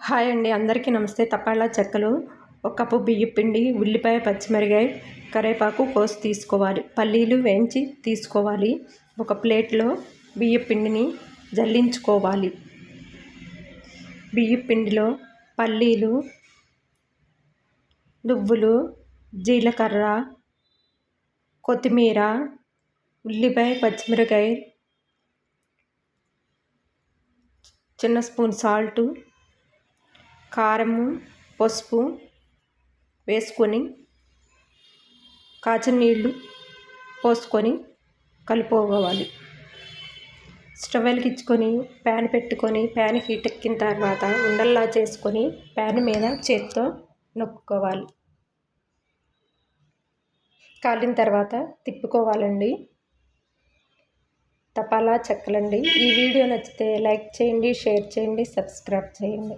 Hi అండి, అందరికీ నమస్తే. తపాలా చెక్కలు, ఒక కప్పు బియ్యం పిండి, ఉల్లిపాయ, పచ్చిమిరకాయ, కరివేపాకు కోసి తీసుకోవాలి. పల్లీలు వేయించి తీసుకోవాలి. ఒక ప్లేట్లో బియ్యం పిండిని జల్లించుకోవాలి. బియ్యం పిండిలో పల్లీలు, నువ్వులు, జీలకర్ర, కొత్తిమీర, ఉల్లిపాయ, పచ్చిమిరకాయ, చిన్న స్పూన్ సాల్టు, కారము, పసుపు వేసుకొని కాచిన నీళ్ళు పోసుకొని కలుపుకోవాలి. స్టవ్ వెలిగించుకొని ప్యాన్ పెట్టుకొని ప్యాన్ హీట్ ఎక్కిన తర్వాత ఉండల్లా చేసుకొని ప్యాన్ మీద చేత్తో నొక్కుకోవాలి. కాలిన తర్వాత తిప్పుకోవాలండి. తపాలా చెక్కలండి. ఈ వీడియో నచ్చితే లైక్ చేయండి, షేర్ చేయండి, సబ్స్క్రైబ్ చేయండి.